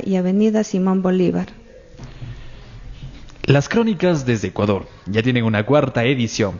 y Avenida Simón Bolívar. Las Crónicas desde Ecuador ya tienen una cuarta edición.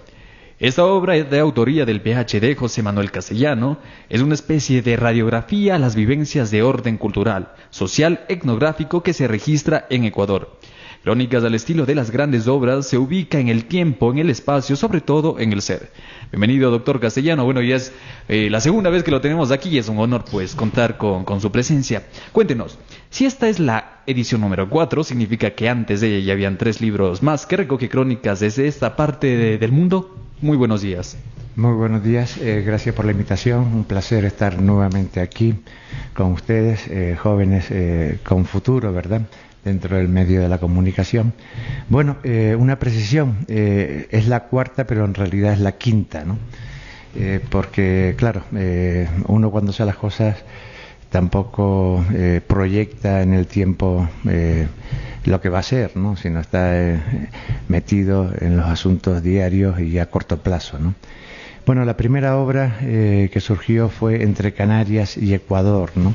Esta obra es de autoría del PhD José Manuel Castellano, es una especie de radiografía a las vivencias de orden cultural, social, etnográfico que se registra en Ecuador. Crónicas al estilo de las grandes obras, se ubica en el tiempo, en el espacio, sobre todo en el ser. Bienvenido, doctor Castellano. Bueno, ya es la segunda vez que lo tenemos aquí y es un honor pues contar con su presencia. Cuéntenos, si esta es la edición número 4, significa que antes de ella ya habían 3 libros más que recoge crónicas desde esta parte del mundo. Muy buenos días. Muy buenos días, gracias por la invitación, un placer estar nuevamente aquí con ustedes, jóvenes con futuro, ¿verdad?, dentro del medio de la comunicación. Bueno, una precisión, es la cuarta, pero en realidad es la quinta, ¿no? Porque, claro, uno cuando hace las cosas tampoco proyecta en el tiempo lo que va a ser, ¿no?, sino está metido en los asuntos diarios y a corto plazo, ¿no? Bueno, la primera obra que surgió fue Entre Canarias y Ecuador, ¿no?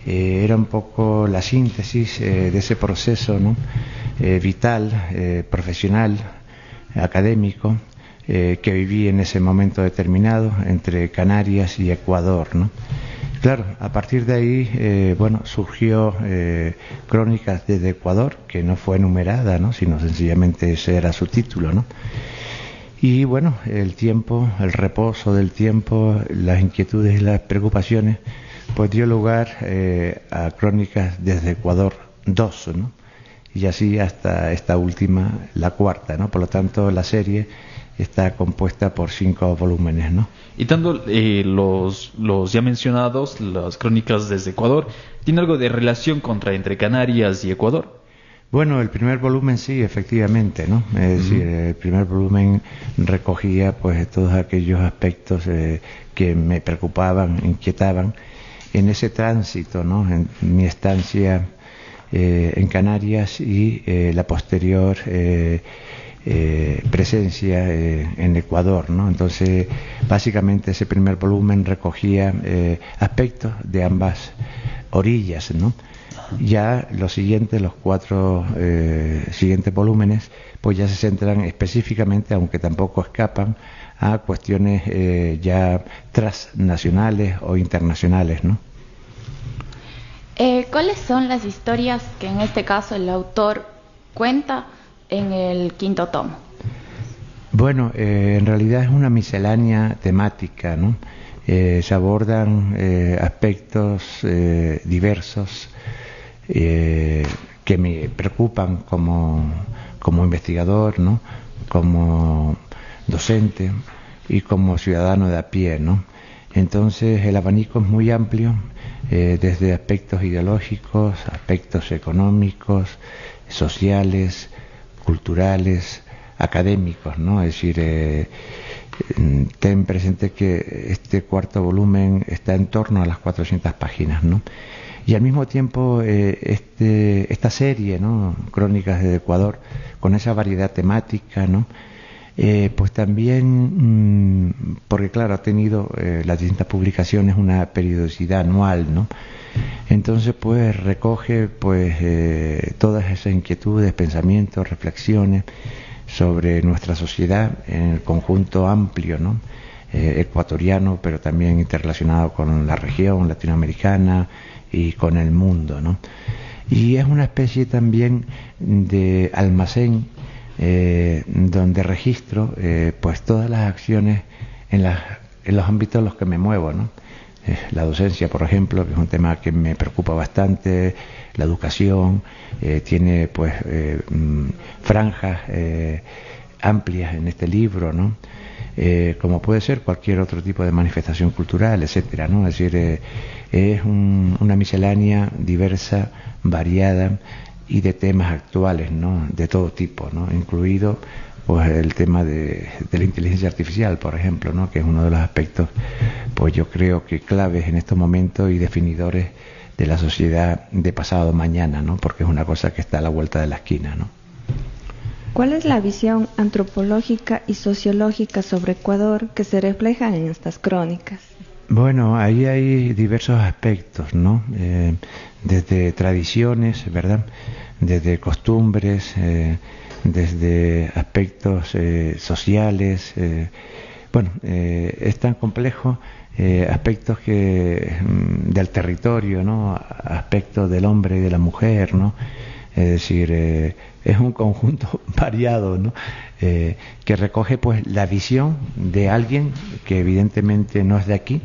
Era un poco la síntesis de ese proceso, ¿no?, vital, profesional, académico, que viví en ese momento determinado entre Canarias y Ecuador, ¿no? Claro, a partir de ahí, bueno, surgió Crónicas desde Ecuador, que no fue numerada, ¿no?, sino sencillamente ese era su título, ¿no? Y bueno, el tiempo, el reposo del tiempo, las inquietudes y las preocupaciones, pues dio lugar a Crónicas desde Ecuador 2, ¿no? Y así hasta esta última, la cuarta, ¿no? Por lo tanto, la serie está compuesta por 5 volúmenes, ¿no? Y tanto los ya mencionados, las Crónicas desde Ecuador, ¿tiene algo de relación entre Canarias y Ecuador? Bueno, el primer volumen sí, efectivamente, ¿no? Es decir, el primer volumen recogía pues todos aquellos aspectos que me preocupaban, inquietaban en ese tránsito, ¿no?, en mi estancia en Canarias y la posterior presencia en Ecuador, ¿no? Entonces, básicamente ese primer volumen recogía aspectos de ambas orillas, ¿no? Ya los siguientes, los 4 siguientes volúmenes, pues ya se centran específicamente, aunque tampoco escapan, a cuestiones ya transnacionales o internacionales, ¿no? ¿Cuáles son las historias que en este caso el autor cuenta en el 5º tomo? Bueno, en realidad es una miscelánea temática, ¿no? Se abordan aspectos diversos que me preocupan como investigador, ¿no?, como docente y como ciudadano de a pie, ¿no? Entonces el abanico es muy amplio, desde aspectos ideológicos, aspectos económicos, sociales, culturales, académicos, ¿no? Es decir, ten presente que este 4º volumen está en torno a las 400 páginas, ¿no? Y al mismo tiempo esta serie, ¿no?, Crónicas de Ecuador, con esa variedad temática, ¿no?, pues también, porque claro, ha tenido las distintas publicaciones una periodicidad anual, ¿no? Entonces pues recoge pues todas esas inquietudes, pensamientos, reflexiones sobre nuestra sociedad en el conjunto amplio, ¿no?, ecuatoriano, pero también interrelacionado con la región latinoamericana y con el mundo, ¿no? Y es una especie también de almacén donde registro pues todas las acciones en los ámbitos en los que me muevo, ¿no? La docencia, por ejemplo, que es un tema que me preocupa bastante, la educación, tiene pues franjas amplias en este libro, ¿no? Como puede ser cualquier otro tipo de manifestación cultural, etcétera, ¿no? Es decir, es una miscelánea diversa, variada y de temas actuales, ¿no?, de todo tipo, ¿no?, incluido pues el tema de la inteligencia artificial, por ejemplo, ¿no?, que es uno de los aspectos, pues yo creo que claves en estos momentos y definidores de la sociedad de pasado mañana, ¿no?, porque es una cosa que está a la vuelta de la esquina, ¿no? ¿Cuál es la visión antropológica y sociológica sobre Ecuador que se refleja en estas crónicas? Bueno, ahí hay diversos aspectos, ¿no? Desde tradiciones, ¿verdad? Desde costumbres, desde aspectos sociales. Bueno, es tan complejo, aspectos del territorio, ¿no? Aspectos del hombre y de la mujer, ¿no? Es decir, es un conjunto variado, ¿no? Que recoge pues la visión de alguien que evidentemente no es de aquí,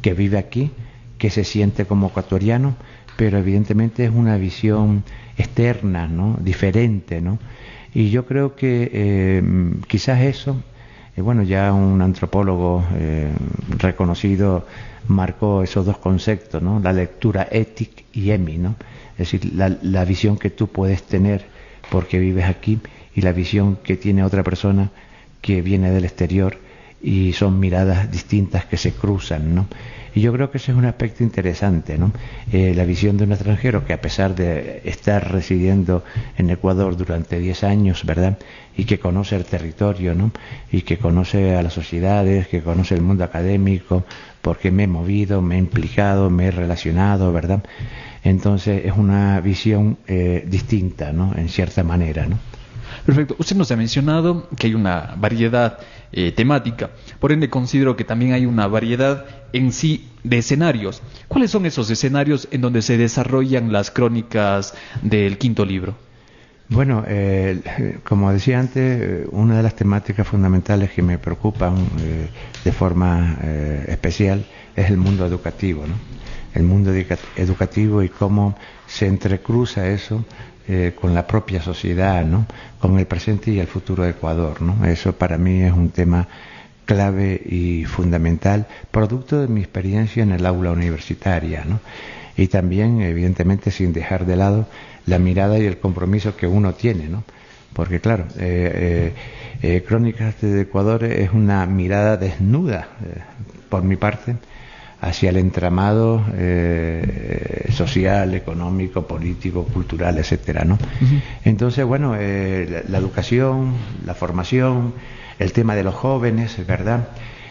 que vive aquí, que se siente como ecuatoriano, pero evidentemente es una visión externa, ¿no? Diferente, ¿no? Y yo creo que quizás eso, bueno, ya un antropólogo reconocido marcó esos dos conceptos, ¿no? La lectura ética y emi, ¿no? Es decir, la visión que tú puedes tener porque vives aquí y la visión que tiene otra persona que viene del exterior, y son miradas distintas que se cruzan, ¿no? Y yo creo que ese es un aspecto interesante, ¿no? La visión de un extranjero que, a pesar de estar residiendo en Ecuador durante 10 años, ¿verdad? Y que conoce el territorio, ¿no? Y que conoce a las sociedades, que conoce el mundo académico, porque me he movido, me he implicado, me he relacionado, ¿verdad? Entonces es una visión distinta, ¿no? En cierta manera, ¿no? Perfecto. Usted nos ha mencionado que hay una variedad temática. Por ende, considero que también hay una variedad en sí de escenarios. ¿Cuáles son esos escenarios en donde se desarrollan las crónicas del quinto libro? Bueno, como decía antes, una de las temáticas fundamentales que me preocupan de forma especial es el mundo educativo, ¿no? El mundo educativo y cómo se entrecruza eso con la propia sociedad, ¿no? Con el presente y el futuro de Ecuador, ¿no? Eso para mí es un tema clave y fundamental, producto de mi experiencia en el aula universitaria, ¿no? Y también, evidentemente, sin dejar de lado la mirada y el compromiso que uno tiene, ¿no? Porque, claro, Crónicas de Ecuador es una mirada desnuda, por mi parte, hacia el entramado social, económico, político, cultural, etcétera, ¿no? Uh-huh. Entonces, bueno, la educación, la formación, el tema de los jóvenes, ¿verdad?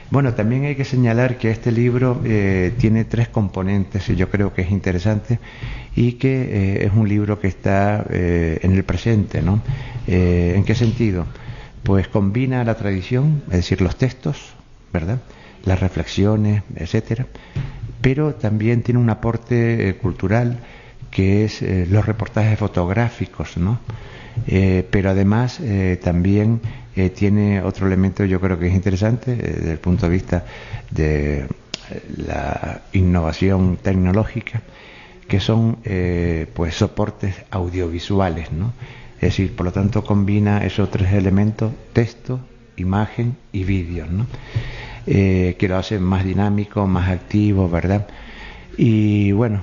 Bueno, también hay que señalar que este libro tiene 3 componentes, y yo creo que es interesante, y que es un libro que está en el presente, ¿no? ¿En qué sentido? Pues combina la tradición, es decir, los textos, ¿verdad?, las reflexiones, etcétera, pero también tiene un aporte cultural, que es los reportajes fotográficos, ¿no? Pero además también tiene otro elemento, yo creo que es interesante desde el punto de vista de la innovación tecnológica, que son pues soportes audiovisuales, ¿no? Es decir, por lo tanto combina esos 3 elementos: texto, imagen y vídeo, ¿no? Que lo hace más dinámico, más activo, ¿verdad? Y bueno,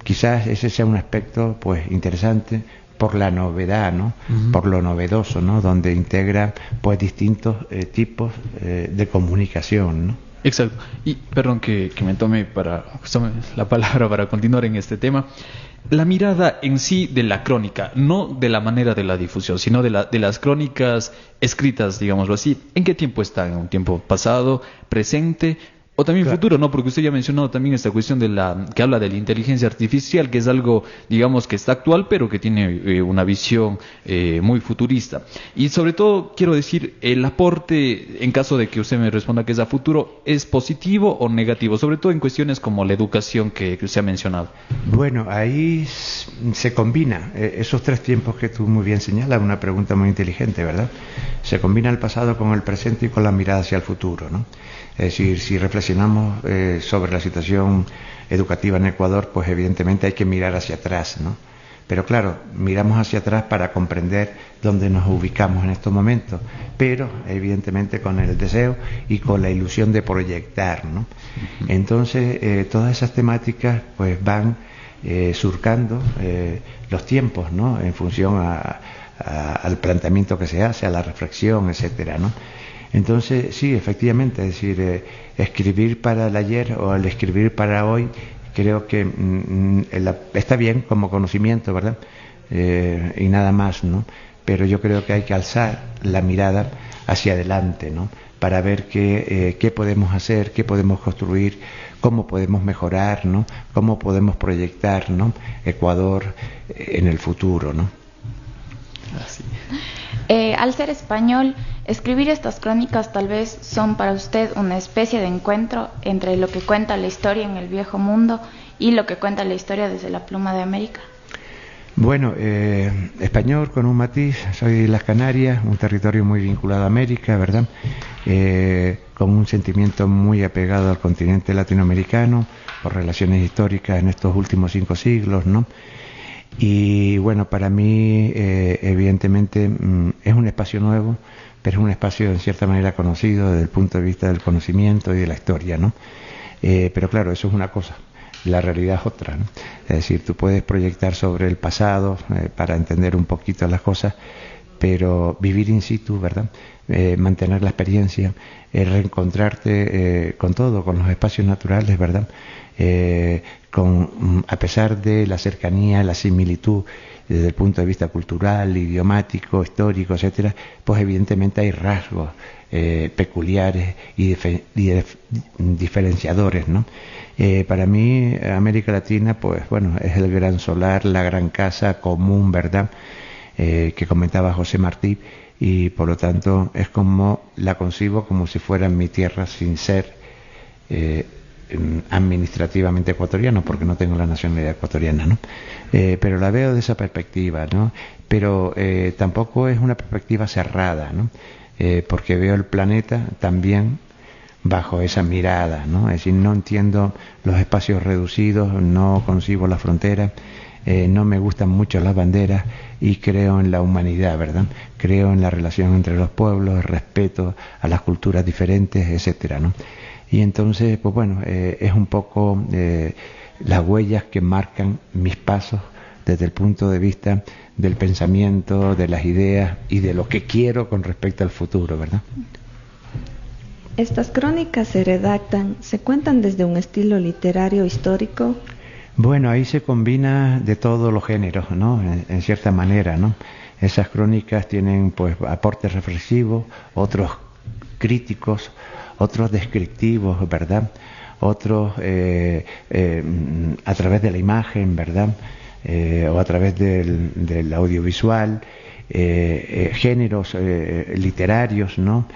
quizás ese sea un aspecto pues interesante por la novedad, ¿no? Uh-huh. Por lo novedoso, ¿no? Donde integra pues distintos tipos de comunicación, ¿no? Exacto. Y perdón que me tome la palabra para continuar en este tema. La mirada en sí de la crónica, no de la manera de la difusión, sino de las crónicas escritas, digámoslo así. ¿En qué tiempo está? ¿En un tiempo pasado, presente o también claro, futuro? No, porque usted ya ha mencionado también esta cuestión que habla de la inteligencia artificial, que es algo, digamos, que está actual, pero que tiene una visión muy futurista. Y sobre todo, quiero decir, el aporte, en caso de que usted me responda que es a futuro, ¿es positivo o negativo? Sobre todo en cuestiones como la educación que usted ha mencionado. Bueno, ahí se combina esos 3 tiempos que tú muy bien señalas, una pregunta muy inteligente, ¿verdad? Se combina el pasado con el presente y con la mirada hacia el futuro, ¿no? Es decir, si reflexionamos sobre la situación educativa en Ecuador, pues evidentemente hay que mirar hacia atrás, ¿no? Pero claro, miramos hacia atrás para comprender dónde nos ubicamos en estos momentos, pero evidentemente con el deseo y con la ilusión de proyectar, ¿no? Entonces, todas esas temáticas pues van surcando los tiempos, ¿no? En función al planteamiento que se hace, a la reflexión, etcétera, ¿no? Entonces, sí, efectivamente, es decir, escribir para el ayer o el escribir para hoy, creo que está bien como conocimiento, ¿verdad? Y nada más, ¿no? Pero yo creo que hay que alzar la mirada hacia adelante, ¿no? para ver qué podemos hacer, qué podemos construir, cómo podemos mejorar, ¿no? Cómo podemos proyectar, ¿no? Ecuador en el futuro, ¿no? Así. Al ser español, escribir estas crónicas tal vez son para usted una especie de encuentro entre lo que cuenta la historia en el viejo mundo y lo que cuenta la historia desde la pluma de América. Bueno, español con un matiz, soy de las Canarias, un territorio muy vinculado a América, ¿verdad? Con un sentimiento muy apegado al continente latinoamericano, por relaciones históricas en estos últimos 5 siglos, ¿no? Y bueno, para mí, evidentemente, es un espacio nuevo, pero es un espacio en cierta manera conocido desde el punto de vista del conocimiento y de la historia, ¿no? Pero claro, eso es una cosa. La realidad es otra, ¿no? Es decir, tú puedes proyectar sobre el pasado para entender un poquito las cosas, pero vivir in situ, ¿verdad? Mantener la experiencia, reencontrarte con todo, con los espacios naturales, ¿verdad? A pesar de la cercanía, la similitud desde el punto de vista cultural, idiomático, histórico, etcétera, pues evidentemente hay rasgos peculiares y diferenciadores, ¿no? Para mí, América Latina, pues bueno, es el gran solar, la gran casa común, ¿verdad? Que comentaba José Martí, y por lo tanto es como la concibo como si fuera mi tierra sin ser administrativamente ecuatoriano, porque no tengo la nacionalidad ecuatoriana, ¿no? Pero la veo de esa perspectiva, ¿no? Pero tampoco es una perspectiva cerrada, ¿no? Porque veo el planeta también bajo esa mirada, ¿no? Es decir, no entiendo los espacios reducidos, no concibo la frontera, no me gustan mucho las banderas y creo en la humanidad, ¿verdad? Creo en la relación entre los pueblos, el respeto a las culturas diferentes, etcétera, ¿no? Y entonces, pues bueno, es un poco las huellas que marcan mis pasos desde el punto de vista del pensamiento, de las ideas y de lo que quiero con respecto al futuro, ¿verdad? Estas crónicas se redactan, se cuentan desde un estilo literario histórico. Bueno, ahí se combina de todos los géneros, ¿no? En cierta manera, ¿no? Esas crónicas tienen, pues, aportes reflexivos, otros críticos, otros descriptivos, ¿verdad? Otros a través de la imagen, ¿verdad? O a través del audiovisual, géneros literarios, ¿no?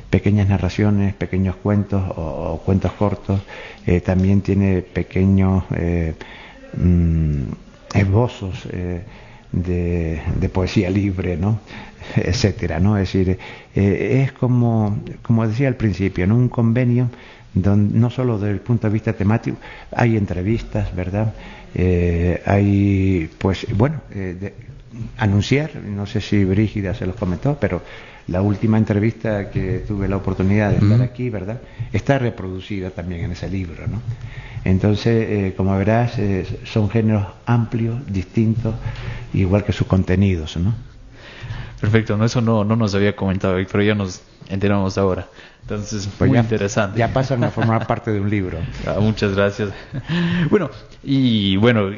Pequeñas narraciones, pequeños cuentos o cuentos cortos, también tiene pequeños esbozos de poesía libre, ¿no? Etcétera, ¿no? Es decir, es como decía al principio, ¿no? Un convenio donde no solo desde el punto de vista temático, hay entrevistas, ¿verdad? Hay, pues, bueno, anunciar, no sé si Brígida se los comentó, pero la última entrevista que tuve la oportunidad de estar aquí, ¿verdad? Está reproducida también en ese libro, ¿no? Entonces, como verás, son géneros amplios, distintos, igual que sus contenidos, ¿no? Perfecto, no, eso no nos había comentado, pero ya nos enteramos ahora. Entonces, pues muy ya, interesante. Ya pasan a formar parte de un libro. Muchas gracias. Bueno, y bueno,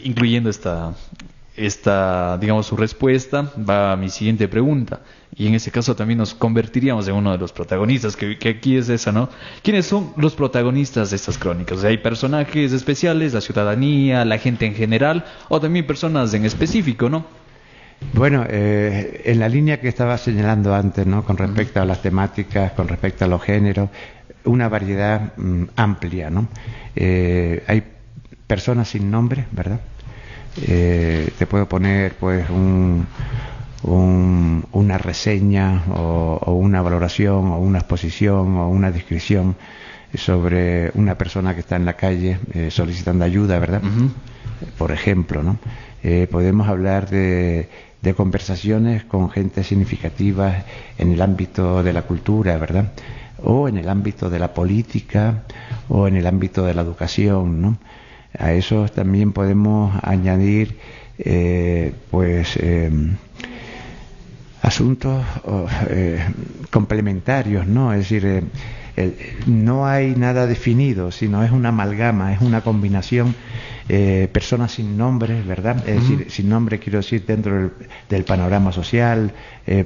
incluyendo esta, digamos, su respuesta, va a mi siguiente pregunta. Y en ese caso también nos convertiríamos en uno de los protagonistas, que aquí es esa, ¿no? ¿Quiénes son los protagonistas de estas crónicas? O sea, ¿hay personajes especiales, la ciudadanía, la gente en general, o también personas en específico, ¿no? Bueno, en la línea que estaba señalando antes, ¿no? Con respecto a las temáticas, con respecto a los géneros, una variedad amplia, ¿no? Hay personas sin nombre, ¿verdad? Te puedo poner, pues, una reseña o una valoración o una exposición o una descripción sobre una persona que está en la calle solicitando ayuda, ¿verdad? Por ejemplo, ¿no? Podemos hablar de conversaciones con gente significativa en el ámbito de la cultura, ¿verdad? O en el ámbito de la política o en el ámbito de la educación, ¿no? A eso también podemos añadir asuntos complementarios, ¿no? Es decir, No hay nada definido, sino es una amalgama, es una combinación. Personas sin nombre, ¿verdad? Es decir, sin nombre quiero decir dentro del panorama social.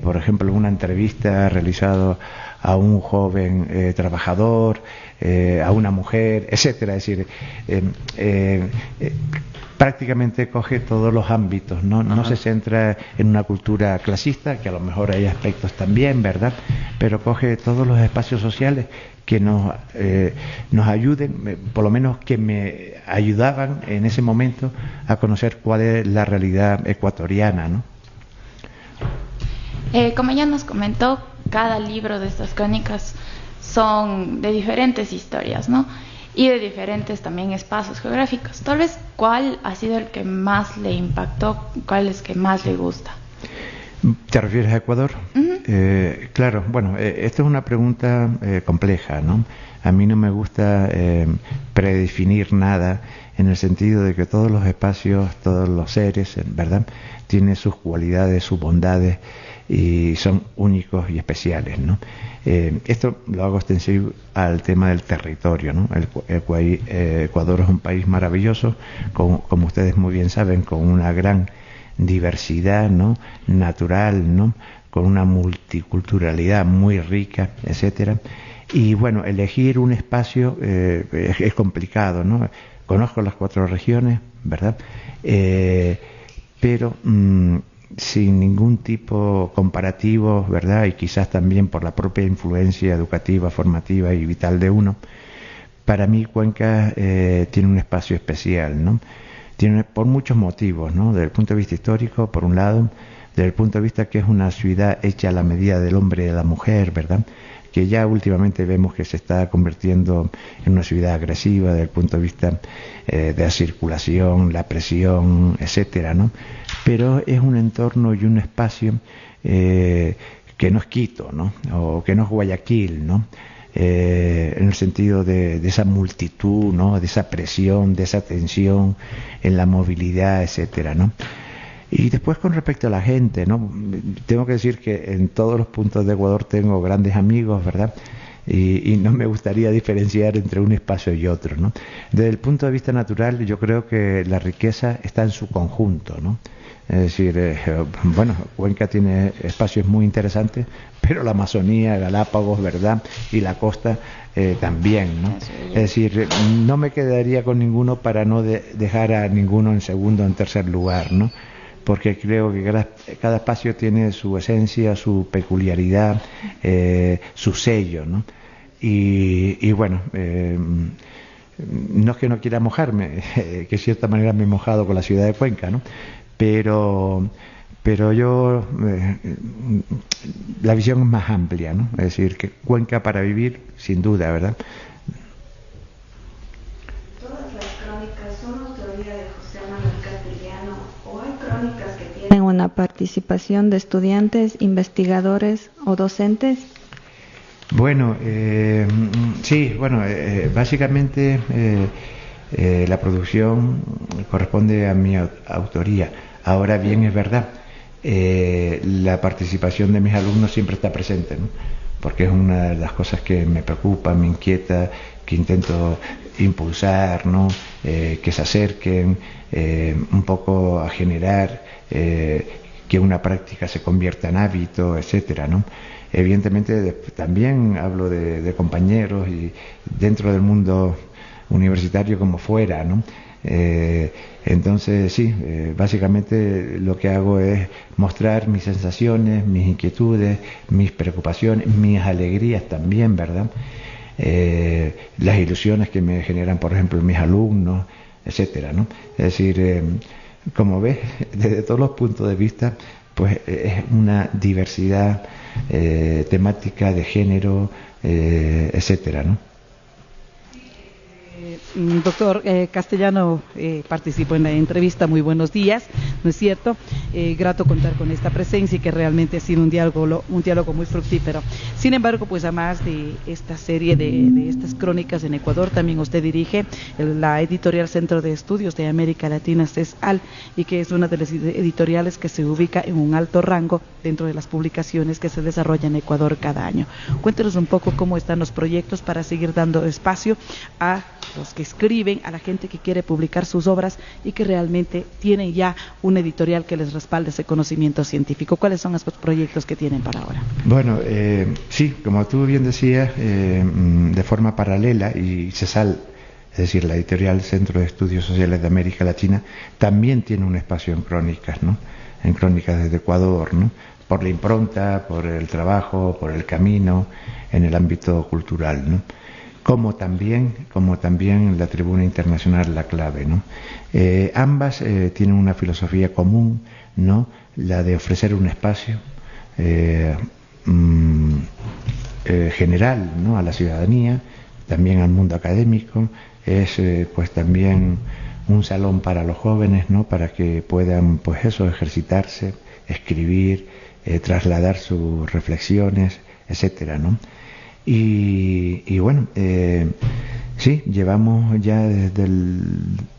Por ejemplo, una entrevista realizada a un joven trabajador, a una mujer, etcétera. Es decir, prácticamente coge todos los ámbitos, no se centra en una cultura clasista, que a lo mejor hay aspectos también, ¿verdad? Pero coge todos los espacios sociales que nos ayuden, por lo menos que me ayudaban en ese momento a conocer cuál es la realidad ecuatoriana, ¿no? Como ya nos comentó, cada libro de estas crónicas son de diferentes historias, ¿no? Y de diferentes también espacios geográficos. Tal vez, ¿cuál ha sido el que más le impactó? ¿Cuál es el que más le gusta? ¿Te refieres a Ecuador? Claro, bueno, esto es una pregunta compleja, ¿no? A mí no me gusta predefinir nada, en el sentido de que todos los espacios, todos los seres, ¿verdad?, tienen sus cualidades, sus bondades, y son únicos y especiales, ¿no? Esto lo hago extensivo al tema del territorio, ¿no? Ecuador es un país maravilloso, como ustedes muy bien saben, con una gran diversidad, ¿no?, natural, ¿no?, con una multiculturalidad muy rica, etcétera. Y bueno, elegir un espacio es complicado, ¿no? Conozco las 4 regiones, ¿verdad? Pero sin ningún tipo comparativo, ¿verdad? Y quizás también por la propia influencia educativa, formativa y vital de uno. Para mí Cuenca tiene un espacio especial, ¿no? Tiene por muchos motivos, ¿no? Desde el punto de vista histórico, por un lado, desde el punto de vista que es una ciudad hecha a la medida del hombre y de la mujer, ¿verdad?, que ya últimamente vemos que se está convirtiendo en una ciudad agresiva desde el punto de vista de la circulación, la presión, etcétera, ¿no? Pero es un entorno y un espacio que no es Quito, ¿no?, o que no es Guayaquil, ¿no?, en el sentido de esa multitud, ¿no?, de esa presión, de esa tensión en la movilidad, etcétera, ¿no? Y después, con respecto a la gente, ¿no?, tengo que decir que en todos los puntos de Ecuador tengo grandes amigos, ¿verdad?, y no me gustaría diferenciar entre un espacio y otro, ¿no? Desde el punto de vista natural, yo creo que la riqueza está en su conjunto, ¿no? Es decir, bueno, Cuenca tiene espacios muy interesantes, pero la Amazonía, Galápagos, ¿verdad?, y la costa también, ¿no? Es decir, no me quedaría con ninguno para no dejar a ninguno en segundo o en tercer lugar, ¿no? Porque creo que cada espacio tiene su esencia, su peculiaridad, su sello, ¿no? Y bueno, no es que no quiera mojarme, que de cierta manera me he mojado con la ciudad de Cuenca, ¿no? Pero yo, la visión es más amplia, ¿no? Es decir, que Cuenca para vivir, sin duda, ¿verdad? ¿En una participación de estudiantes, investigadores o docentes? Bueno, sí, bueno, básicamente la producción corresponde a mi autoría. Ahora bien, es verdad, la participación de mis alumnos siempre está presente, ¿no?, porque es una de las cosas que me preocupa, me inquieta, que intento impulsar, ¿no?, que se acerquen un poco a generar que una práctica se convierta en hábito, etcétera, ¿no? Evidentemente también hablo de compañeros y dentro del mundo universitario como fuera, ¿no? Entonces sí, básicamente lo que hago es mostrar mis sensaciones, mis inquietudes, mis preocupaciones, mis alegrías también, ¿verdad? Las ilusiones que me generan, por ejemplo, mis alumnos, etcétera, ¿no? Es decir, como ves, desde todos los puntos de vista, pues es una diversidad temática, de género, etcétera, ¿no? Doctor Castellano participó en la entrevista. Muy buenos días. ¿no es cierto? Grato contar con esta presencia y que realmente ha sido un diálogo muy fructífero. Sin embargo, pues además de esta serie de estas crónicas en Ecuador, también usted dirige la editorial Centro de Estudios de América Latina, CESAL, y que es una de las editoriales que se ubica en un alto rango dentro de las publicaciones que se desarrollan en Ecuador cada año. Cuéntenos un poco cómo están los proyectos para seguir dando espacio a los que escriben, a la gente que quiere publicar sus obras y que realmente tienen ya una editorial que les respalde ese conocimiento científico. ¿Cuáles son estos proyectos que tienen para ahora? Bueno, sí, como tú bien decías, de forma paralela, y CESAL, es decir, la editorial Centro de Estudios Sociales de América Latina, también tiene un espacio en crónicas, ¿no? En crónicas desde Ecuador, ¿no? Por la impronta, por el trabajo, por el camino, en el ámbito cultural, ¿no? Como también la Tribuna Internacional La Clave, ¿no? Ambas tienen una filosofía común, ¿no? La de ofrecer un espacio general, ¿no? A la ciudadanía, también al mundo académico. Es pues también un salón para los jóvenes, ¿no? Para que puedan pues eso, ejercitarse, escribir, trasladar sus reflexiones, etcétera, ¿no? Y bueno, sí, llevamos ya desde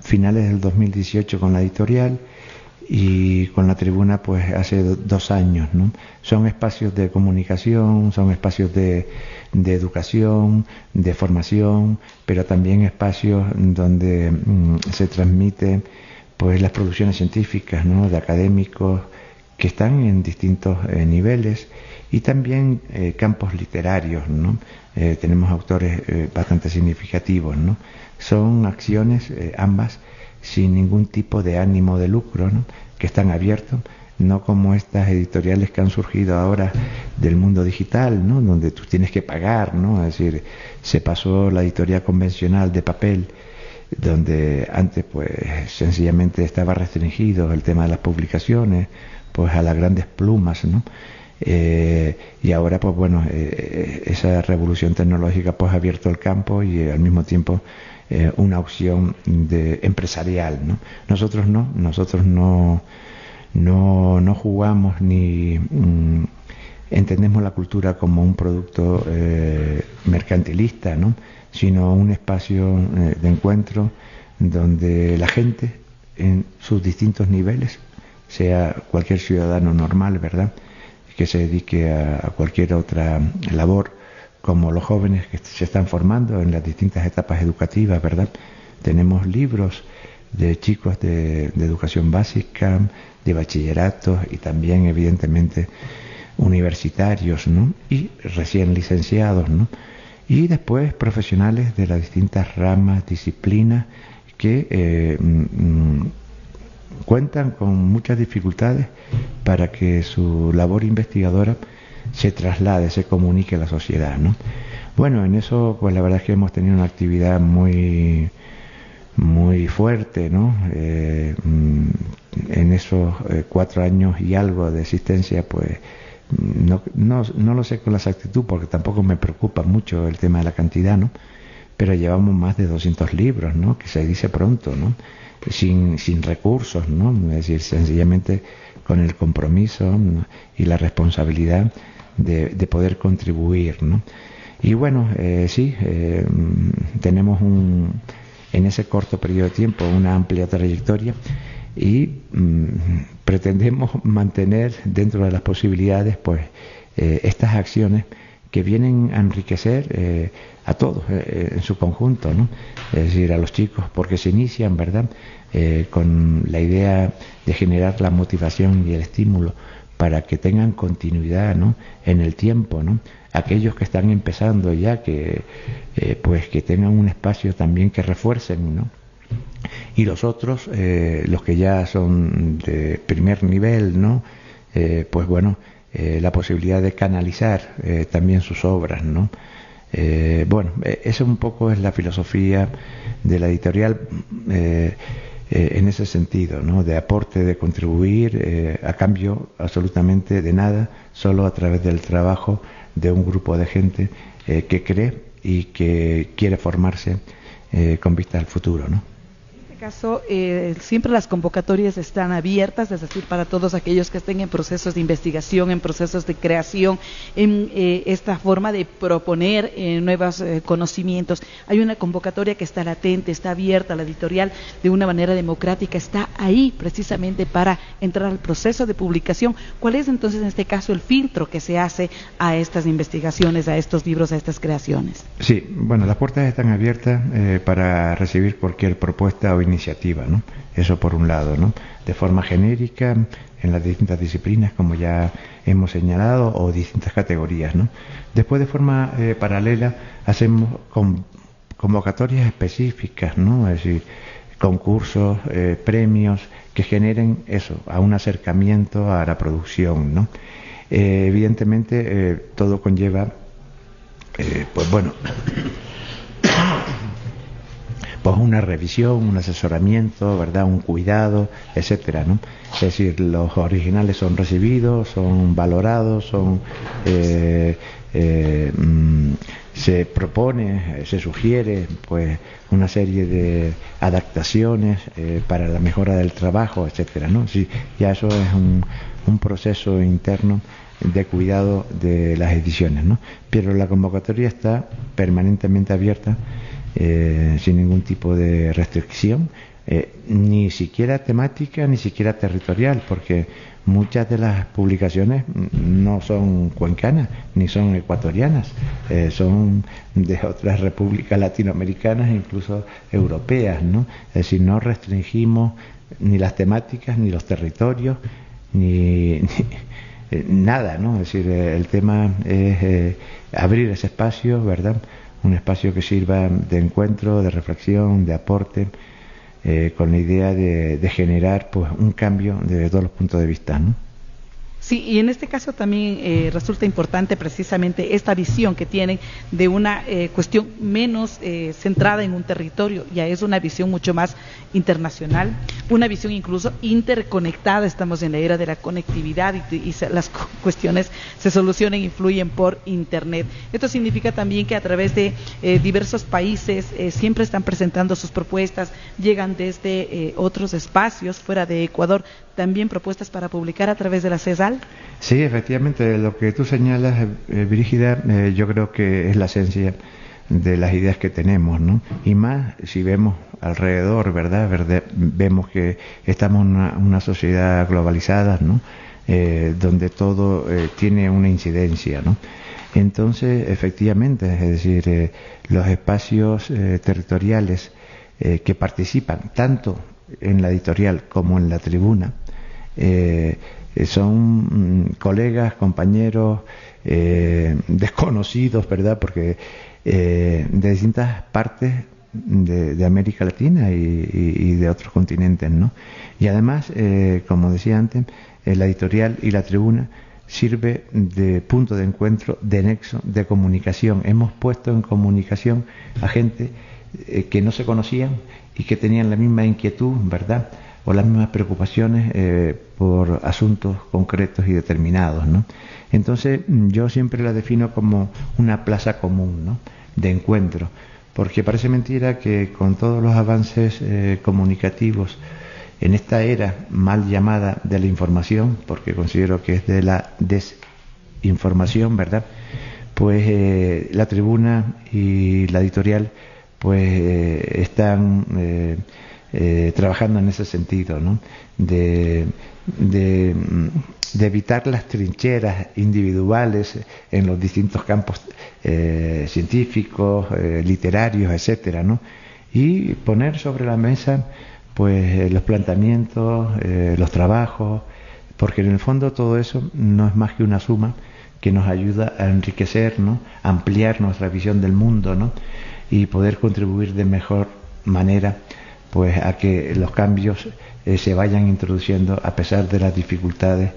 finales del 2018 con la editorial y con la tribuna pues hace 2 años, ¿no? Son espacios de comunicación, son espacios de educación, de formación, pero también espacios donde se transmite pues las producciones científicas, ¿no? De académicos que están en distintos niveles, y también campos literarios, ¿no? Tenemos autores bastante significativos, ¿no? Son acciones ambas sin ningún tipo de ánimo de lucro, ¿no? Que están abiertos, no como estas editoriales que han surgido ahora del mundo digital, ¿no? Donde tú tienes que pagar, ¿no? Es decir, se pasó la editorial convencional de papel, donde antes pues sencillamente estaba restringido el tema de las publicaciones pues a las grandes plumas, ¿no? Y ahora pues bueno, esa revolución tecnológica pues ha abierto el campo y al mismo tiempo una opción empresarial, ¿no? Nosotros no jugamos ni entendemos la cultura como un producto mercantilista, ¿no? Sino un espacio de encuentro donde la gente en sus distintos niveles, sea cualquier ciudadano normal, ¿verdad?, que se dedique a cualquier otra labor, como los jóvenes que se están formando en las distintas etapas educativas, ¿verdad? Tenemos libros de chicos de educación básica, de bachillerato y también evidentemente universitarios, ¿no? Y recién licenciados, ¿no? Y después profesionales de las distintas ramas, disciplinas que cuentan con muchas dificultades para que su labor investigadora se traslade, se comunique a la sociedad, ¿no? Bueno, en eso pues la verdad es que hemos tenido una actividad muy fuerte, ¿no? En esos 4 años y algo de existencia, pues no lo sé con la exactitud porque tampoco me preocupa mucho el tema de la cantidad, ¿no? Pero llevamos más de 200 libros, ¿no? Que se dice pronto, ¿no? Sin recursos, ¿no? Es decir, sencillamente con el compromiso, ¿no? Y la responsabilidad de poder contribuir, ¿no? Y bueno, sí, tenemos en ese corto periodo de tiempo una amplia trayectoria y pretendemos mantener dentro de las posibilidades pues estas acciones que vienen a enriquecer a todos en su conjunto, ¿no? Es decir, a los chicos, porque se inician, ¿verdad?, con la idea de generar la motivación y el estímulo para que tengan continuidad, ¿no?, en el tiempo, ¿no? Aquellos que están empezando ya, que pues que tengan un espacio también que refuercen, ¿no? Y los otros, los que ya son de primer nivel, ¿no? Pues bueno, la posibilidad de canalizar también sus obras, ¿no? Bueno, eso un poco es la filosofía de la editorial en ese sentido, ¿no? De aporte, de contribuir a cambio absolutamente de nada, solo a través del trabajo de un grupo de gente que cree y que quiere formarse con vista al futuro, ¿no? En este caso, siempre las convocatorias están abiertas, es decir, para todos aquellos que estén en procesos de investigación, en procesos de creación, en esta forma de proponer nuevos conocimientos. Hay una convocatoria que está latente, está abierta, la editorial de una manera democrática está ahí precisamente para entrar al proceso de publicación. ¿Cuál es entonces en este caso el filtro que se hace a estas investigaciones, a estos libros, a estas creaciones? Sí, bueno, las puertas están abiertas para recibir cualquier propuesta o iniciativa, ¿no? Eso por un lado, ¿no? De forma genérica, en las distintas disciplinas, como ya hemos señalado, o distintas categorías, ¿no? Después, de forma paralela, hacemos convocatorias específicas, ¿no? Es decir, concursos, premios que generen eso, a un acercamiento a la producción, ¿no? Evidentemente, todo conlleva, pues bueno, pues una revisión, un asesoramiento, ¿verdad? Un cuidado, etcétera, ¿no? Es decir, los originales son recibidos, son valorados, se propone, se sugiere, pues, una serie de adaptaciones para la mejora del trabajo, etcétera, ¿no? Sí, ya eso es un proceso interno de cuidado de las ediciones, ¿no? Pero la convocatoria está permanentemente abierta, sin ningún tipo de restricción, ni siquiera temática, ni siquiera territorial, porque muchas de las publicaciones no son cuencanas, ni son ecuatorianas, son de otras repúblicas latinoamericanas e incluso europeas, ¿no? Es decir, no restringimos ni las temáticas, ni los territorios, ni nada, ¿no? Es decir, el tema es abrir ese espacio, ¿verdad? Un espacio que sirva de encuentro, de reflexión, de aporte, con la idea de generar, pues, un cambio desde todos los puntos de vista, ¿no? Sí, y en este caso también resulta importante precisamente esta visión que tienen de una cuestión menos centrada en un territorio, ya es una visión mucho más internacional, una visión incluso interconectada. Estamos en la era de la conectividad y las cuestiones se solucionan y fluyen por Internet. Esto significa también que a través de diversos países siempre están presentando sus propuestas, llegan desde otros espacios fuera de Ecuador, también propuestas para publicar a través de la CESAL. Sí, efectivamente, lo que tú señalas, Brígida, yo creo que es la esencia de las ideas que tenemos, ¿no? Y más si vemos alrededor, ¿verdad? Vemos que estamos en una sociedad globalizada, ¿no? Donde todo tiene una incidencia, ¿no? Entonces, efectivamente, es decir, los espacios territoriales que participan tanto en la editorial como en la tribuna son colegas, compañeros, desconocidos, ¿verdad? Porque de distintas partes de América Latina y de otros continentes, ¿no? Y además, como decía antes, la editorial y la tribuna sirve de punto de encuentro, de nexo, de comunicación. Hemos puesto en comunicación a gente que no se conocían y que tenían la misma inquietud, ¿verdad?, o las mismas preocupaciones por asuntos concretos y determinados, ¿no? Entonces, yo siempre la defino como una plaza común, ¿no?, de encuentro, porque parece mentira que con todos los avances comunicativos en esta era mal llamada de la información, porque considero que es de la desinformación, ¿verdad?, pues la tribuna y la editorial pues están trabajando en ese sentido, ¿no?, de evitar las trincheras individuales en los distintos campos científicos, literarios, etcétera, ¿no?, y poner sobre la mesa pues los planteamientos, los trabajos, porque en el fondo todo eso no es más que una suma que nos ayuda a enriquecer, ¿no?, a ampliar nuestra visión del mundo, ¿no?, y poder contribuir de mejor manera pues a que los cambios se vayan introduciendo a pesar de las dificultades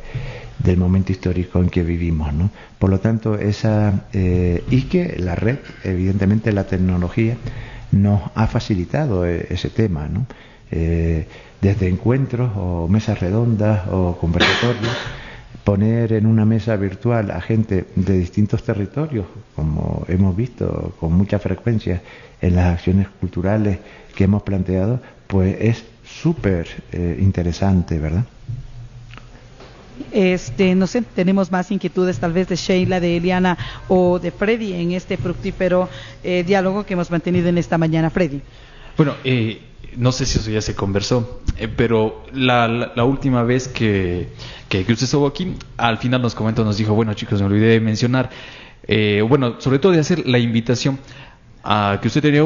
del momento histórico en que vivimos, ¿no? Por lo tanto, y que la red, evidentemente la tecnología, nos ha facilitado ese tema, ¿no? Desde encuentros o mesas redondas o conversatorios, poner en una mesa virtual a gente de distintos territorios, como hemos visto con mucha frecuencia en las acciones culturales que hemos planteado, pues es súper interesante, ¿verdad? No sé, tenemos más inquietudes tal vez de Sheila, de Eliana o de Freddy en este fructífero diálogo que hemos mantenido en esta mañana. Freddy. Bueno, no sé si eso ya se conversó, pero la última vez que usted estuvo aquí, al final nos comentó, nos dijo, bueno chicos, me olvidé de mencionar, bueno, sobre todo de hacer la invitación a que usted tenía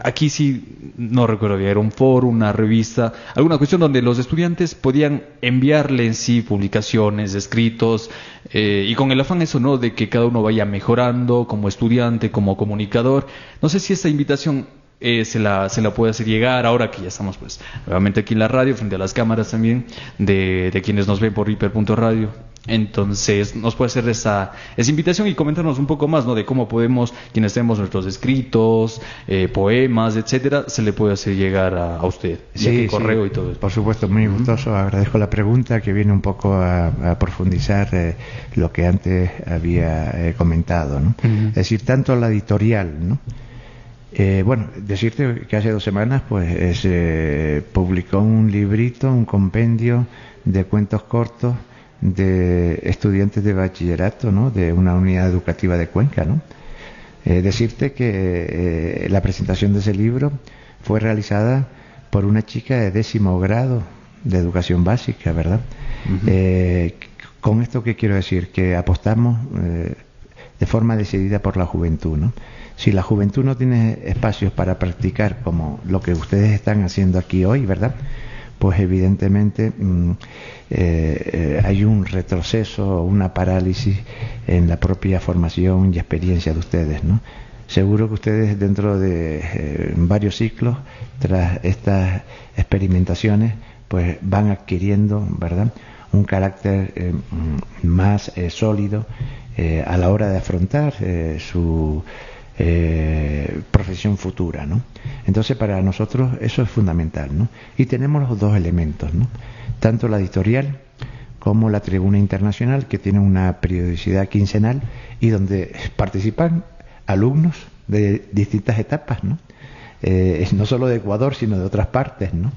aquí sí, no recuerdo bien, era un foro, una revista, alguna cuestión donde los estudiantes podían enviarle en sí publicaciones, escritos, y con el afán eso, ¿no?, de que cada uno vaya mejorando como estudiante, como comunicador. No sé si esta invitación se la puede hacer llegar ahora que ya estamos pues nuevamente aquí en la radio, frente a las cámaras también, de quienes nos ven por Hiper.radio. Entonces nos puede hacer esa invitación y comentarnos un poco más, ¿no?, de cómo podemos, quienes tenemos nuestros escritos, poemas, etcétera, se le puede hacer llegar a usted, sí, correo y todo eso. Por supuesto, muy gustoso. Agradezco la pregunta, que viene un poco a profundizar lo que antes había comentado, ¿no? Es decir, tanto la editorial, ¿no? Bueno, decirte que hace 2 semanas pues se publicó un librito, un compendio de cuentos cortos de estudiantes de bachillerato, ¿no?, de una unidad educativa de Cuenca, ¿no? Decirte que la presentación de ese libro fue realizada por una chica de 10º grado de educación básica, ¿verdad? Con esto, ¿qué quiero decir? Que apostamos de forma decidida por la juventud, ¿no? Si la juventud no tiene espacios para practicar como lo que ustedes están haciendo aquí hoy, ¿verdad?, pues evidentemente hay un retroceso, una parálisis en la propia formación y experiencia de ustedes, ¿no? Seguro que ustedes, dentro de varios ciclos, tras estas experimentaciones, pues van adquiriendo, ¿verdad?, un carácter más sólido a la hora de afrontar su profesión futura, ¿no? Entonces, para nosotros eso es fundamental, ¿no? Y tenemos los 2 elementos, ¿no?, tanto la editorial como la Tribuna Internacional, que tiene una periodicidad quincenal y donde participan alumnos de distintas etapas, ¿no? No solo de Ecuador, sino de otras partes, ¿no?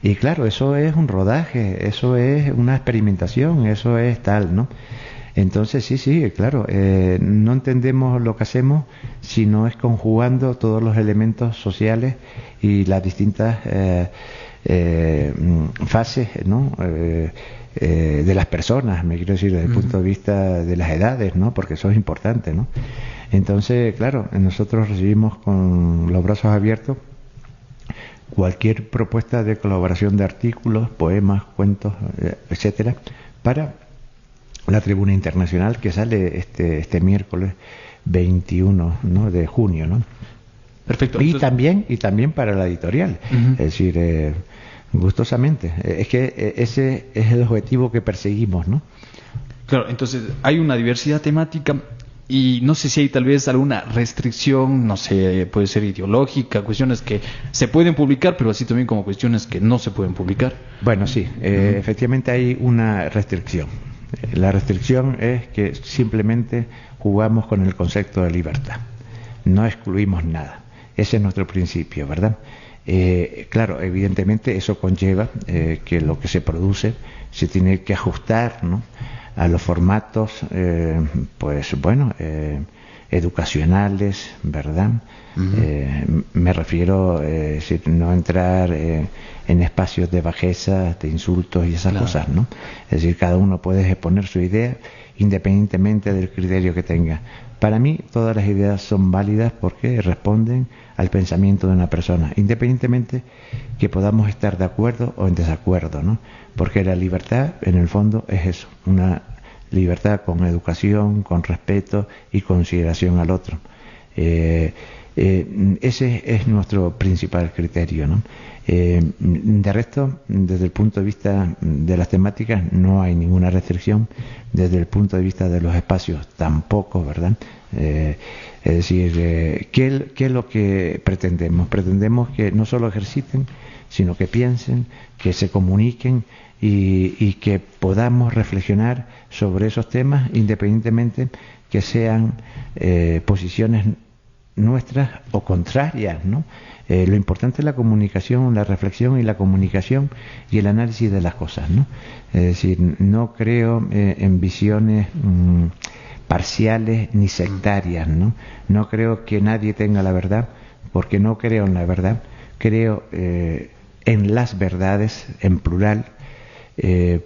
Y claro, eso es un rodaje, eso es una experimentación, eso es tal, ¿no? Entonces, sí, claro, no entendemos lo que hacemos si no es conjugando todos los elementos sociales y las distintas fases, ¿no?, de las personas, me quiero decir, desde el punto de vista de las edades, ¿no?, porque eso es importante, ¿no? Entonces, claro, nosotros recibimos con los brazos abiertos cualquier propuesta de colaboración de artículos, poemas, cuentos, etcétera, para la Tribuna Internacional, que sale este miércoles 21, ¿no?, de junio, ¿no? Perfecto. Y también para la editorial, es decir, gustosamente. Es que ese es el objetivo que perseguimos, ¿no? Claro, entonces hay una diversidad temática y no sé si hay tal vez alguna restricción, no sé, puede ser ideológica, cuestiones que se pueden publicar, pero así también como cuestiones que no se pueden publicar. Bueno, sí, efectivamente hay una restricción. La restricción es que simplemente jugamos con el concepto de libertad. No excluimos nada. Ese es nuestro principio, ¿verdad? Claro, evidentemente eso conlleva que lo que se produce se tiene que ajustar, ¿no?, a los formatos, pues bueno, educacionales, ¿verdad? Me refiero, no entrar en espacios de bajeza, de insultos y esas cosas, ¿no? Es decir, cada uno puede exponer su idea independientemente del criterio que tenga. Para mí todas las ideas son válidas porque responden al pensamiento de una persona, independientemente que podamos estar de acuerdo o en desacuerdo, ¿no? Porque la libertad, en el fondo, es eso, una libertad con educación, con respeto y consideración al otro. Ese es nuestro principal criterio, ¿no? De resto, desde el punto de vista de las temáticas no hay ninguna restricción, desde el punto de vista de los espacios tampoco, ¿verdad? Es decir, ¿qué es lo que pretendemos? Pretendemos que no solo ejerciten, sino que piensen, que se comuniquen y que podamos reflexionar sobre esos temas independientemente que sean posiciones nuestras o contrarias, ¿no? Lo importante es la comunicación, la reflexión y la comunicación y el análisis de las cosas, ¿no? Es decir, no creo en visiones parciales ni sectarias, ¿no? No creo que nadie tenga la verdad, porque no creo en la verdad, creo en las verdades, en plural,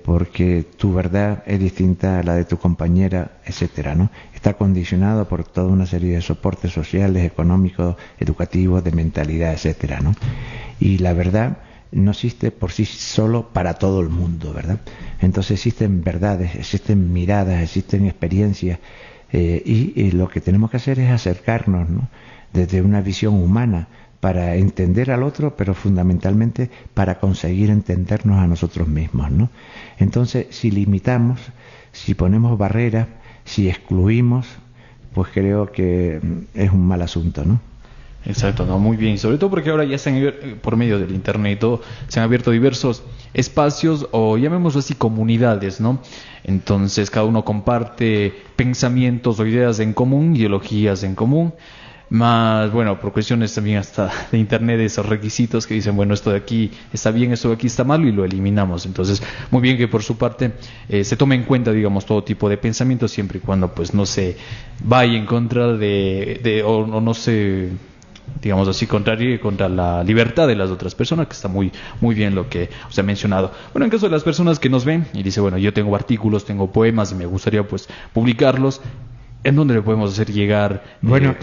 porque tu verdad es distinta a la de tu compañera, etcétera, ¿no? Está condicionado por toda una serie de soportes sociales, económicos, educativos, de mentalidad, etcétera, ¿no? Y la verdad no existe por sí solo para todo el mundo, ¿verdad? Entonces existen verdades, existen miradas, existen experiencias, y lo que tenemos que hacer es acercarnos, ¿no? Desde una visión humana, para entender al otro, pero fundamentalmente para conseguir entendernos a nosotros mismos, ¿no? Entonces, si limitamos, si ponemos barreras, si excluimos, pues creo que es un mal asunto, ¿no? Exacto, no, muy bien, sobre todo porque ahora ya por medio del internet y todo, se han abierto diversos espacios o llamémoslo así comunidades, ¿no? Entonces cada uno comparte pensamientos o ideas en común, ideologías en común. Más, bueno, por cuestiones también hasta de internet, esos requisitos que dicen, bueno, esto de aquí está bien, esto de aquí está malo y lo eliminamos. Entonces, muy bien que por su parte se tome en cuenta, digamos, todo tipo de pensamientos siempre y cuando pues no se vaya en contra o no se, digamos así, contrarie contra la libertad de las otras personas, que está muy bien lo que os he mencionado. Bueno, en caso de las personas que nos ven y dice, bueno, yo tengo artículos, tengo poemas y me gustaría pues publicarlos, ¿en dónde le podemos hacer llegar? Bueno,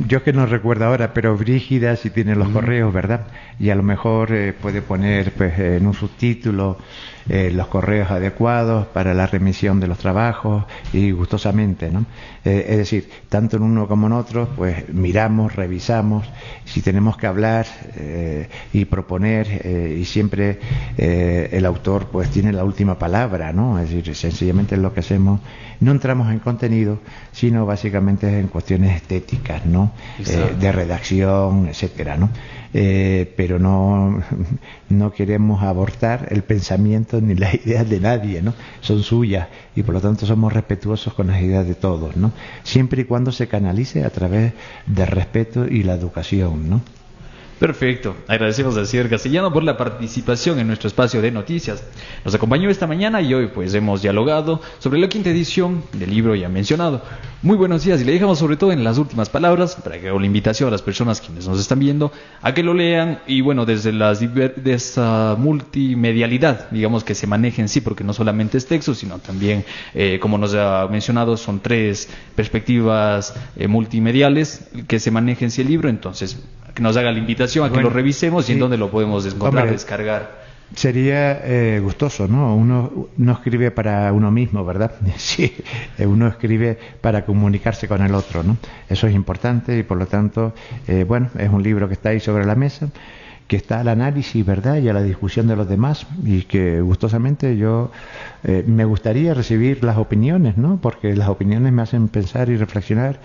yo que no recuerdo ahora, pero Brígida sí tiene los correos, ¿verdad? Y a lo mejor puede poner pues en un subtítulo los correos adecuados para la remisión de los trabajos y gustosamente, ¿no? Es decir, tanto en uno como en otro, pues miramos, revisamos, si tenemos que hablar y proponer, y siempre el autor pues tiene la última palabra, ¿no? Es decir, sencillamente lo que hacemos, no entramos en contenido, sino básicamente en cuestiones estéticas, ¿no? De redacción, etcétera, ¿no? Pero no queremos abortar el pensamiento ni las ideas de nadie, ¿no? Son suyas y por lo tanto somos respetuosos con las ideas de todos, ¿no? Siempre y cuando se canalice a través del respeto y la educación, ¿no? Perfecto, agradecemos al señor Castellano por la participación en nuestro espacio de noticias. Nos acompañó esta mañana y hoy pues hemos dialogado sobre la 5ª edición del libro ya mencionado. Muy buenos días y le dejamos sobre todo en las últimas palabras para que haga la invitación a las personas quienes nos están viendo a que lo lean y bueno, desde de esa multimedialidad, digamos, que se maneje en sí, porque no solamente es texto, sino también, como nos ha mencionado, son 3 perspectivas multimediales que se manejen en sí el libro. Entonces, que nos haga la invitación a que lo revisemos, sí. Y en dónde lo podemos encontrar, descargar. Sería gustoso, ¿no? Uno no escribe para uno mismo, ¿verdad? Sí, uno escribe para comunicarse con el otro, ¿no? Eso es importante y por lo tanto, bueno, es un libro que está ahí sobre la mesa, que está al análisis, ¿verdad?, y a la discusión de los demás, y que gustosamente yo me gustaría recibir las opiniones, ¿no?, porque las opiniones me hacen pensar y reflexionar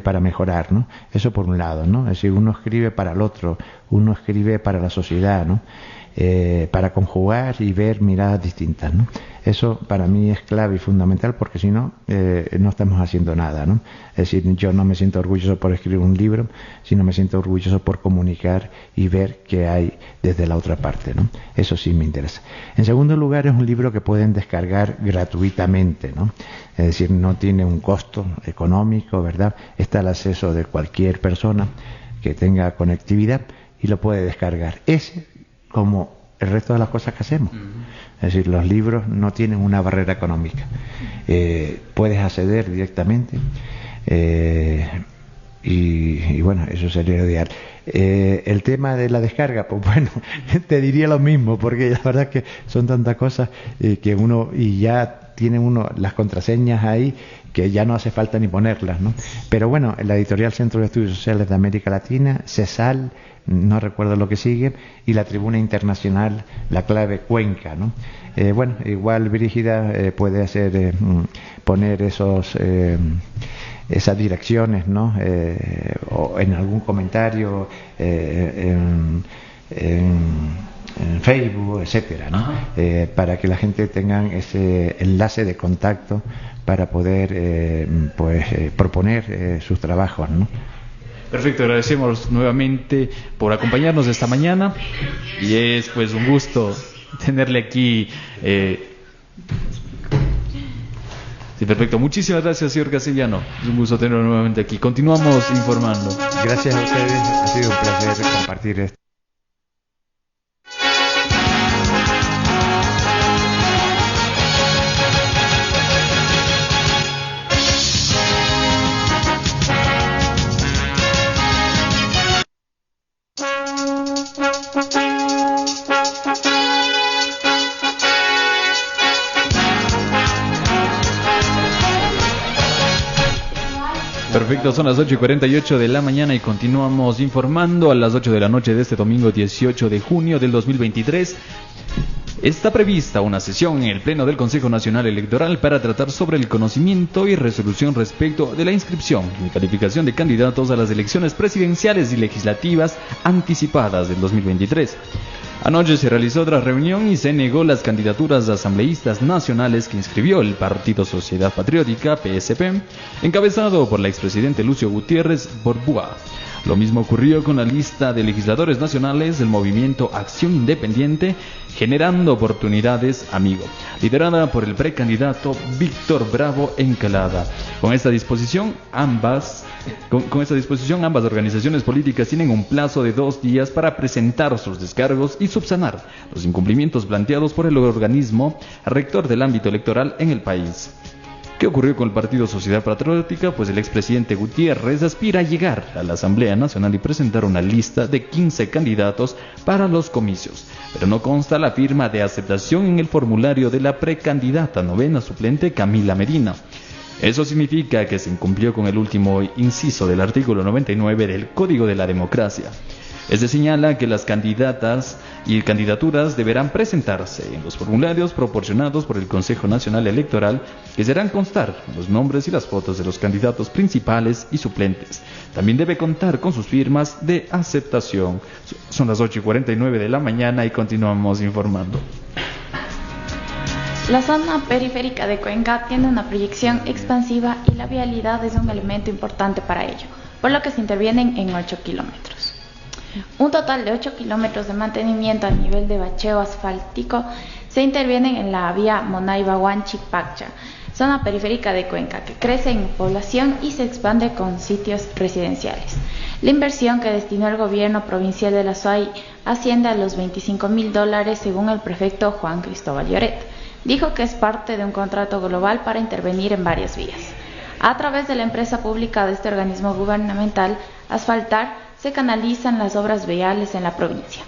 para mejorar, ¿no? Eso por un lado, ¿no? Es decir, uno escribe para el otro, uno escribe para la sociedad, ¿no? Para conjugar y ver miradas distintas, ¿no? Eso para mí es clave y fundamental, porque si no, no estamos haciendo nada, ¿no? Es decir, yo no me siento orgulloso por escribir un libro, sino me siento orgulloso por comunicar y ver qué hay desde la otra parte, ¿no? Eso sí me interesa. En segundo lugar, es un libro que pueden descargar gratuitamente, ¿no? Es decir, no tiene un costo económico, ¿verdad? Está al acceso de cualquier persona que tenga conectividad y lo puede descargar. Como el resto de las cosas que hacemos. Es decir, los libros no tienen una barrera económica. Puedes acceder directamente y bueno, eso sería lo ideal. El tema de la descarga, pues bueno, te diría lo mismo, porque la verdad es que son tantas cosas que uno, y ya tiene uno las contraseñas ahí, que ya no hace falta ni ponerlas, ¿no? Pero bueno, en la editorial Centro de Estudios Sociales de América Latina, CESAL, no recuerdo lo que sigue, y la Tribuna Internacional, la clave Cuenca, ¿no? Bueno, igual Brígida puede hacer, poner esas direcciones, ¿no? O en algún comentario, en Facebook, etcétera, ¿no? Para que la gente tenga ese enlace de contacto para poder proponer sus trabajos, ¿no? Perfecto, agradecemos nuevamente por acompañarnos esta mañana y es pues un gusto tenerle aquí. Sí, perfecto. Muchísimas gracias, señor Castellano. Es un gusto tenerlo nuevamente aquí. Continuamos informando. Gracias a ustedes, ha sido un placer compartir esto. Perfecto, son las 8:48 de la mañana y continuamos informando a las 8 de la noche de este domingo 18 de junio del 2023. Está prevista una sesión en el Pleno del Consejo Nacional Electoral para tratar sobre el conocimiento y resolución respecto de la inscripción y calificación de candidatos a las elecciones presidenciales y legislativas anticipadas del 2023. Anoche se realizó otra reunión y se negó las candidaturas de asambleístas nacionales que inscribió el Partido Sociedad Patriótica, PSP, encabezado por la expresidente Lucio Gutiérrez Borbúa. Lo mismo ocurrió con la lista de legisladores nacionales del movimiento Acción Independiente, Generando Oportunidades Amigo, liderada por el precandidato Víctor Bravo Encalada. Con esta disposición, ambas organizaciones políticas tienen un plazo de 2 días para presentar sus descargos y subsanar los incumplimientos planteados por el organismo rector del ámbito electoral en el país. ¿Qué ocurrió con el Partido Sociedad Patriótica? Pues el expresidente Gutiérrez aspira a llegar a la Asamblea Nacional y presentar una lista de 15 candidatos para los comicios, pero no consta la firma de aceptación en el formulario de la precandidata novena suplente Camila Medina. Eso significa que se incumplió con el último inciso del artículo 99 del Código de la Democracia. Se señala que las candidatas y candidaturas deberán presentarse en los formularios proporcionados por el Consejo Nacional Electoral, que serán constar los nombres y las fotos de los candidatos principales y suplentes. También debe contar con sus firmas de aceptación. Son las 8:49 de la mañana y continuamos informando. La zona periférica de Cuenca tiene una proyección expansiva y la vialidad es un elemento importante para ello, por lo que se intervienen en 8 kilómetros. Un total de 8 kilómetros de mantenimiento a nivel de bacheo asfáltico se intervienen en la vía Monaiba-Huanchi-Paccha, zona periférica de Cuenca, que crece en población y se expande con sitios residenciales. La inversión que destinó el gobierno provincial de la SUAY asciende a los $25.000 según el prefecto Juan Cristóbal Lloret. Dijo que es parte de un contrato global para intervenir en varias vías. A través de la empresa pública de este organismo gubernamental, Asfaltar, se canalizan las obras viales en la provincia.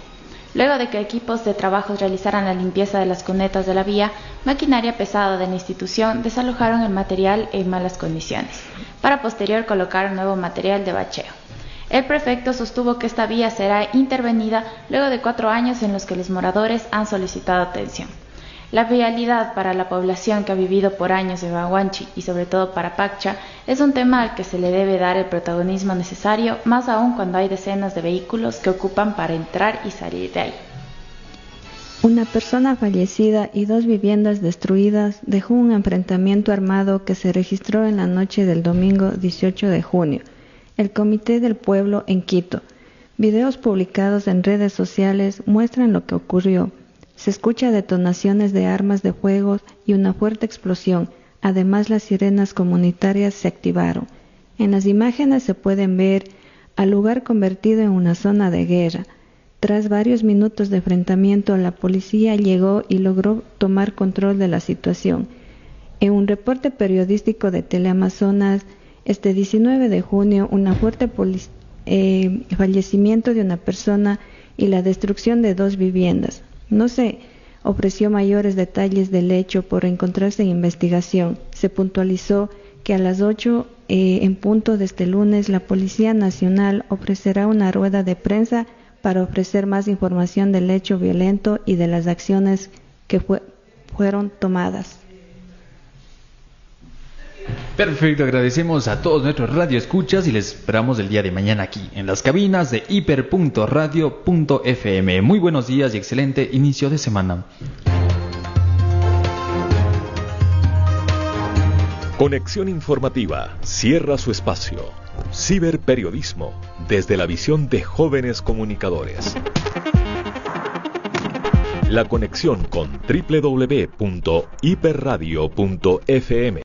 Luego de que equipos de trabajo realizaran la limpieza de las cunetas de la vía, maquinaria pesada de la institución desalojaron el material en malas condiciones, para posterior colocar nuevo material de bacheo. El prefecto sostuvo que esta vía será intervenida luego de 4 años en los que los moradores han solicitado atención. La vialidad para la población que ha vivido por años en Huanchi y sobre todo para Paccha es un tema al que se le debe dar el protagonismo necesario, más aún cuando hay decenas de vehículos que ocupan para entrar y salir de ahí. Una persona fallecida y 2 viviendas destruidas dejó un enfrentamiento armado que se registró en la noche del domingo 18 de junio. El Comité del Pueblo en Quito. Videos publicados en redes sociales muestran lo que ocurrió. Se escucha detonaciones de armas de fuego y una fuerte explosión. Además, las sirenas comunitarias se activaron. En las imágenes se pueden ver al lugar convertido en una zona de guerra. Tras varios minutos de enfrentamiento, la policía llegó y logró tomar control de la situación. En un reporte periodístico de Teleamazonas, este 19 de junio, un fuerte fallecimiento de una persona y la destrucción de 2 viviendas. No se ofreció mayores detalles del hecho por encontrarse en investigación. Se puntualizó que a las 8 en punto de este lunes la Policía Nacional ofrecerá una rueda de prensa para ofrecer más información del hecho violento y de las acciones que fueron tomadas. Perfecto, agradecemos a todos nuestros radioescuchas y les esperamos el día de mañana aquí en las cabinas de hiper.radio.fm. Muy buenos días y excelente inicio de semana. Conexión Informativa cierra su espacio. Ciberperiodismo desde la visión de jóvenes comunicadores. La conexión con www.hiperradio.fm